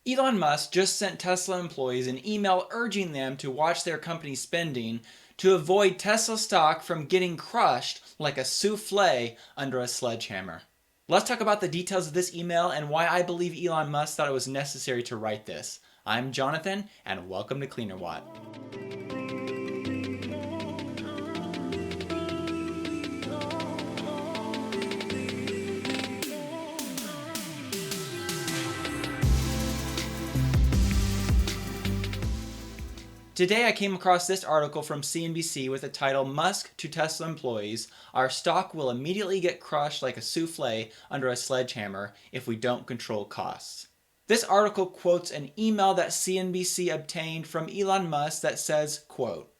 Elon Musk just sent Tesla employees an email urging them to watch their company's spending to avoid Tesla stock from getting crushed like a souffle under a sledgehammer. Let's talk about the details of this email and why I believe Elon Musk thought it was necessary to write this. I'm Jonathan, and welcome to Cleanerwatt. Today I came across this article from CNBC with the title, "Musk to Tesla Employees, Our Stock Will Immediately Get Crushed Like a Souffle Under a Sledgehammer If We Don't Control Costs." This article quotes an email that CNBC obtained from Elon Musk that says, quote,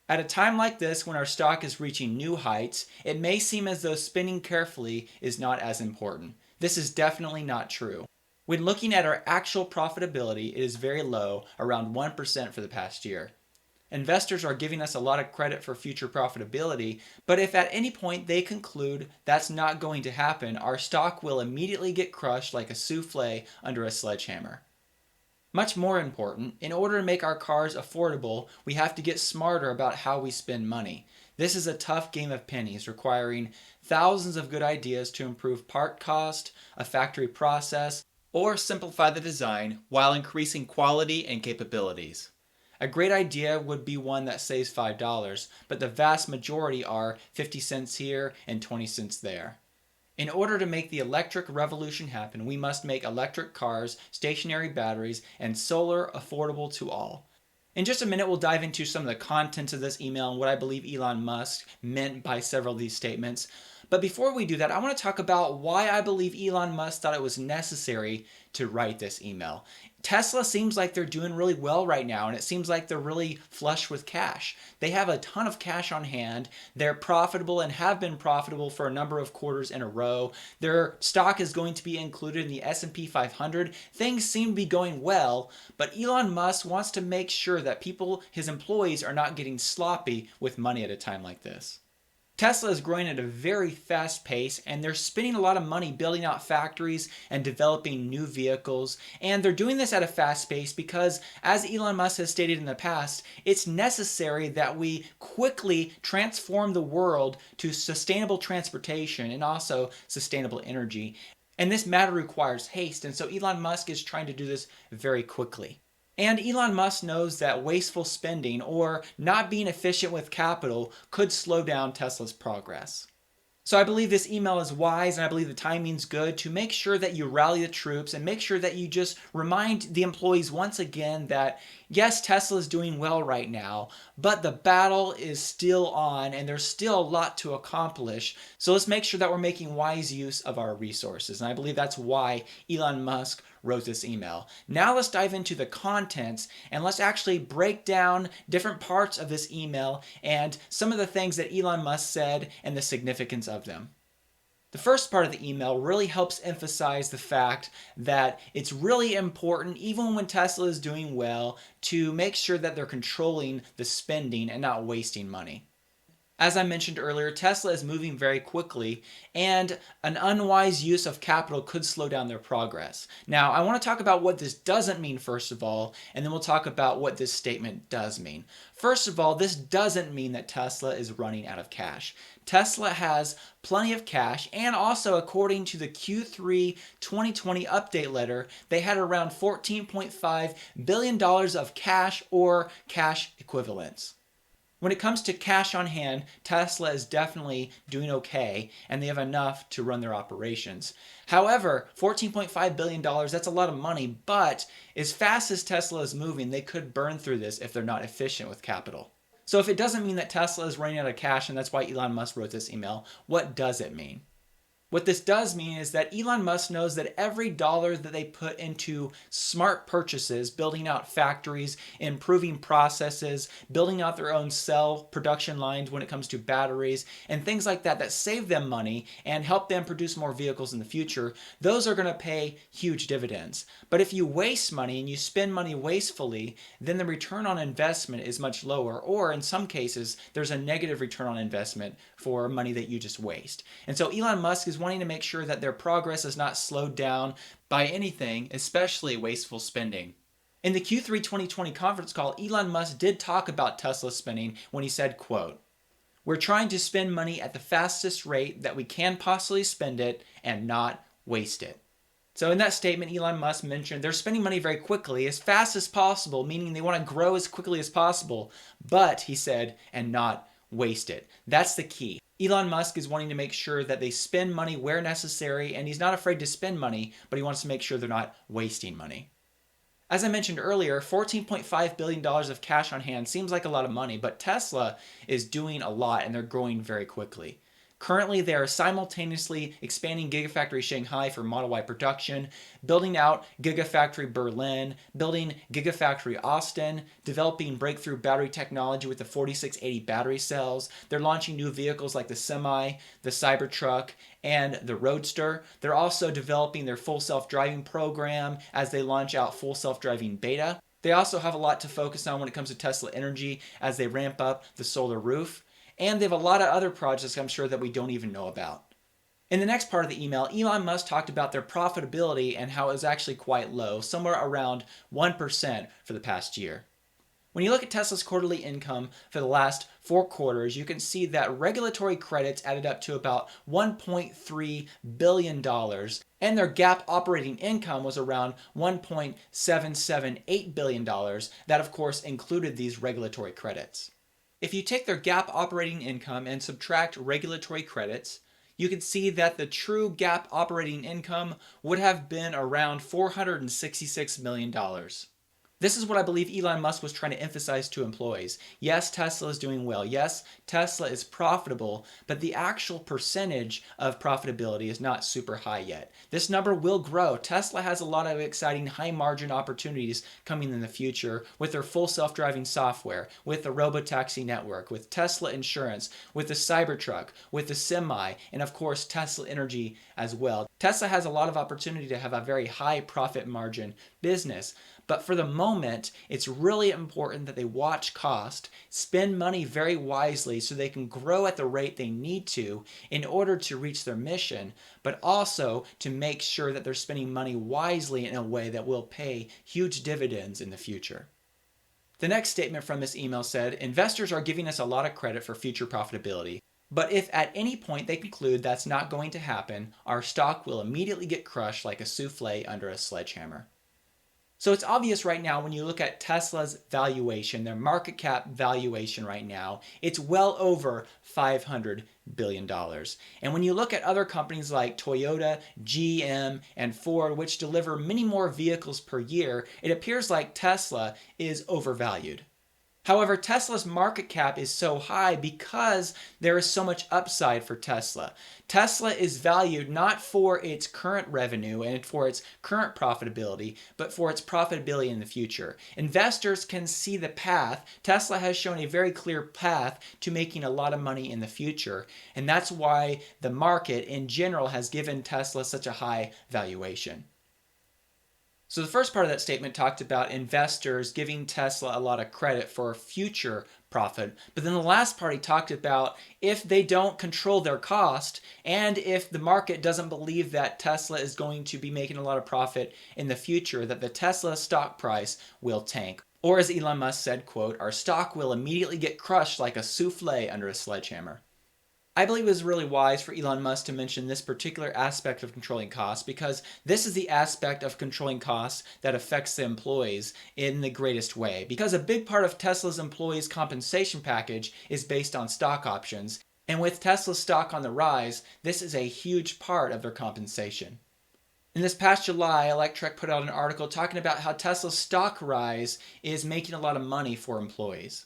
"At a time like this when our stock is reaching new heights, it may seem as though spending carefully is not as important. This is definitely not true. When looking at our actual profitability, it is very low, around 1% for the past year. Investors are giving us a lot of credit for future profitability, but if at any point they conclude that's not going to happen, our stock will immediately get crushed like a souffle under a sledgehammer. Much more important, in order to make our cars affordable, we have to get smarter about how we spend money. This is a tough game of pennies, requiring thousands of good ideas to improve part cost, a factory process, or simplify the design while increasing quality and capabilities. A great idea would be one that saves $5, but the vast majority are 50 cents here and 20 cents there. In order to make the electric revolution happen, we must make electric cars, stationary batteries, and solar affordable to all." In just a minute, we'll dive into some of the contents of this email and what I believe Elon Musk meant by several of these statements. But before we do that, I want to talk about why I believe Elon Musk thought it was necessary to write this email. Tesla seems like they're doing really well right now, and it seems like they're really flush with cash. They have a ton of cash on hand. They're profitable and have been profitable for a number of quarters in a row. Their stock is going to be included in the S&P 500. Things seem to be going well, but Elon Musk wants to make sure that people, his employees, are not getting sloppy with money at a time like this. Tesla is growing at a very fast pace, and they're spending a lot of money building out factories and developing new vehicles. And they're doing this at a fast pace because, as Elon Musk has stated in the past, it's necessary that we quickly transform the world to sustainable transportation and also sustainable energy. And this matter requires haste, and so Elon Musk is trying to do this very quickly. And Elon Musk knows that wasteful spending or not being efficient with capital could slow down Tesla's progress. So I believe this email is wise, and I believe the timing's good to make sure that you rally the troops and make sure that you just remind the employees once again that yes, Tesla is doing well right now, but the battle is still on and there's still a lot to accomplish. So let's make sure that we're making wise use of our resources. And I believe that's why Elon Musk wrote this email. Now let's dive into the contents and let's actually break down different parts of this email and some of the things that Elon Musk said and the significance of them. The first part of the email really helps emphasize the fact that it's really important, even when Tesla is doing well, to make sure that they're controlling the spending and not wasting money. As I mentioned earlier, Tesla is moving very quickly, and an unwise use of capital could slow down their progress. Now, I want to talk about what this doesn't mean first of all, and then we'll talk about what this statement does mean. First of all, this doesn't mean that Tesla is running out of cash. Tesla has plenty of cash, and also according to the Q3 2020 update letter, they had around $14.5 billion of cash or cash equivalents. When it comes to cash on hand, Tesla is definitely doing okay, and they have enough to run their operations. However, $14.5 billion, that's a lot of money, but as fast as Tesla is moving, they could burn through this if they're not efficient with capital. So if it doesn't mean that Tesla is running out of cash, and that's why Elon Musk wrote this email, what does it mean? What this does mean is that Elon Musk knows that every dollar that they put into smart purchases, building out factories, improving processes, building out their own cell production lines when it comes to batteries, and things like that that save them money and help them produce more vehicles in the future, those are going to pay huge dividends. But if you waste money and you spend money wastefully, then the return on investment is much lower, or in some cases, there's a negative return on investment for money that you just waste. And so Elon Musk is is wanting to make sure that their progress is not slowed down by anything, especially wasteful spending. In the Q3 2020 conference call, Elon Musk did talk about Tesla spending when he said, quote, "We're trying to spend money at the fastest rate that we can possibly spend it and not waste it." So in that statement, Elon Musk mentioned they're spending money very quickly, as fast as possible, meaning they want to grow as quickly as possible, but, he said, and not waste it. That's the key. Elon Musk is wanting to make sure that they spend money where necessary, and he's not afraid to spend money, but he wants to make sure they're not wasting money. As I mentioned earlier, $14.5 billion of cash on hand seems like a lot of money, but Tesla is doing a lot and they're growing very quickly. Currently, they are simultaneously expanding Gigafactory Shanghai for Model Y production, building out Gigafactory Berlin, building Gigafactory Austin, developing breakthrough battery technology with the 4680 battery cells. They're launching new vehicles like the Semi, the Cybertruck, and the Roadster. They're also developing their full self-driving program as they launch out full self-driving beta. They also have a lot to focus on when it comes to Tesla Energy as they ramp up the solar roof. And they have a lot of other projects I'm sure that we don't even know about. In the next part of the email, Elon Musk talked about their profitability and how it was actually quite low, somewhere around 1% for the past year. When you look at Tesla's quarterly income for the last 4 quarters, you can see that regulatory credits added up to about $1.3 billion, and their GAAP operating income was around $1.778 billion. That, of course, included these regulatory credits. If you take their GAAP operating income and subtract regulatory credits, you can see that the true GAAP operating income would have been around $466 million. This is what I believe Elon Musk was trying to emphasize to employees. Yes, Tesla is doing well. Yes, Tesla is profitable, but the actual percentage of profitability is not super high yet. This number will grow. Tesla has a lot of exciting high margin opportunities coming in the future with their full self-driving software, with the robotaxi network, with Tesla insurance, with the Cybertruck, with the Semi, and of course Tesla Energy as well. Tesla has a lot of opportunity to have a very high profit margin business. But for the moment, it's really important that they watch cost, spend money very wisely so they can grow at the rate they need to in order to reach their mission, but also to make sure that they're spending money wisely in a way that will pay huge dividends in the future. The next statement from this email said, "Investors are giving us a lot of credit for future profitability. But if at any point they conclude that's not going to happen, our stock will immediately get crushed like a souffle under a sledgehammer." So it's obvious right now when you look at Tesla's valuation, their market cap valuation right now, it's well over $500 billion. And when you look at other companies like Toyota, GM, and Ford, which deliver many more vehicles per year, it appears like Tesla is overvalued. However, Tesla's market cap is so high because there is so much upside for Tesla. Tesla is valued not for its current revenue and for its current profitability, but for its profitability in the future. Investors can see the path. Tesla has shown a very clear path to making a lot of money in the future, and that's why the market in general has given Tesla such a high valuation. So the first part of that statement talked about investors giving Tesla a lot of credit for future profit. But then the last part he talked about if they don't control their cost and if the market doesn't believe that Tesla is going to be making a lot of profit in the future, that the Tesla stock price will tank. Or as Elon Musk said, quote, "Our stock will immediately get crushed like a souffle under a sledgehammer." I believe it was really wise for Elon Musk to mention this particular aspect of controlling costs because this is the aspect of controlling costs that affects the employees in the greatest way. Because a big part of Tesla's employees' compensation package is based on stock options, and with Tesla's stock on the rise, this is a huge part of their compensation. In this past July, Electrek put out an article talking about how Tesla's stock rise is making a lot of money for employees.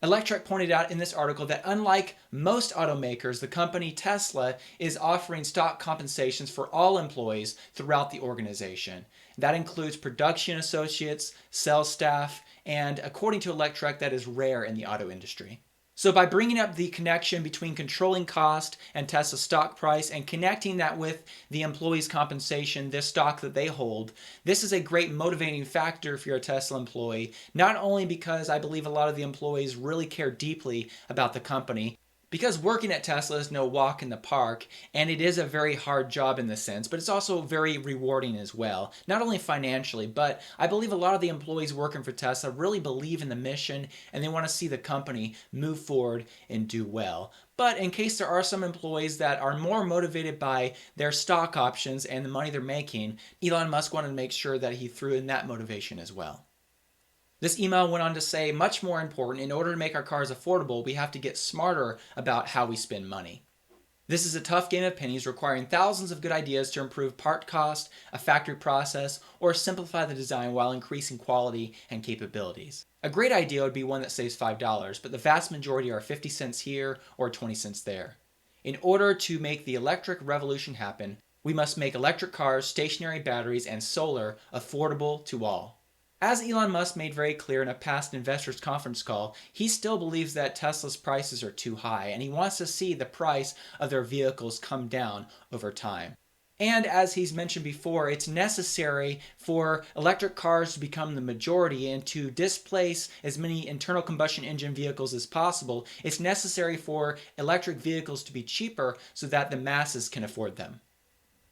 Electrek pointed out in this article that unlike most automakers, the company Tesla is offering stock compensations for all employees throughout the organization. That includes production associates, sales staff, and according to Electrek, that is rare in the auto industry. So by bringing up the connection between controlling cost and Tesla's stock price and connecting that with the employees' compensation, this stock that they hold, this is a great motivating factor if you're a Tesla employee, not only because I believe a lot of the employees really care deeply about the company, Because working at Tesla is no walk in the park, and it is a very hard job in the sense, but it's also very rewarding as well. Not only financially, but I believe a lot of the employees working for Tesla really believe in the mission and they want to see the company move forward and do well. But in case there are some employees that are more motivated by their stock options and the money they're making, Elon Musk wanted to make sure that he threw in that motivation as well. This email went on to say, much more important, in order to make our cars affordable, we have to get smarter about how we spend money. This is a tough game of pennies requiring thousands of good ideas to improve part cost, a factory process, or simplify the design while increasing quality and capabilities. A great idea would be one that saves $5, but the vast majority are 50 cents here or 20 cents there. In order to make the electric revolution happen, we must make electric cars, stationary batteries, and solar affordable to all. As Elon Musk made very clear in a past investors conference call, he still believes that Tesla's prices are too high, and he wants to see the price of their vehicles come down over time. And as he's mentioned before, it's necessary for electric cars to become the majority and to displace as many internal combustion engine vehicles as possible. It's necessary for electric vehicles to be cheaper so that the masses can afford them.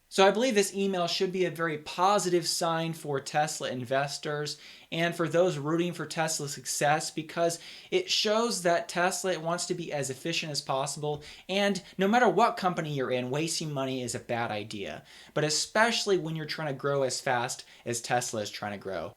So I believe this email should be a very positive sign for Tesla investors and for those rooting for Tesla's success, because it shows that Tesla wants to be as efficient as possible, and no matter what company you're in, wasting money is a bad idea, but especially when you're trying to grow as fast as Tesla is trying to grow.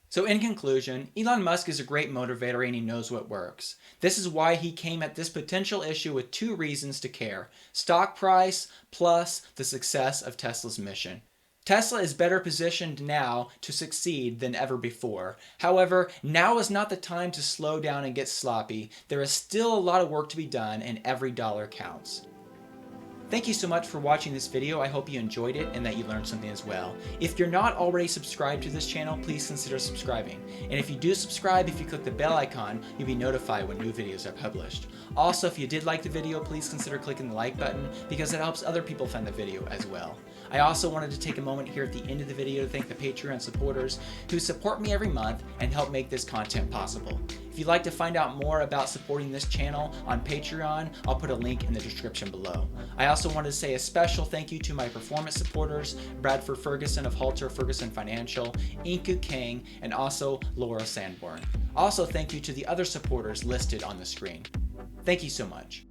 So in conclusion, Elon Musk is a great motivator and he knows what works. This is why he came at this potential issue with two reasons to care: stock price plus the success of Tesla's mission. Tesla is better positioned now to succeed than ever before. However, now is not the time to slow down and get sloppy. There is still a lot of work to be done and every dollar counts. Thank you so much for watching this video. I hope you enjoyed it and that you learned something as well. If you're not already subscribed to this channel, please consider subscribing. And if you do subscribe, if you click the bell icon, you'll be notified when new videos are published. Also, if you did like the video, please consider clicking the like button because it helps other people find the video as well. I also wanted to take a moment here at the end of the video to thank the Patreon supporters who support me every month and help make this content possible. If you'd like to find out more about supporting this channel on Patreon, I'll put a link in the description below. I also wanted to say a special thank you to my performance supporters, Bradford Ferguson of Halter Ferguson Financial, Inku Kang, and also Laura Sanborn. Also thank you to the other supporters listed on the screen. Thank you so much.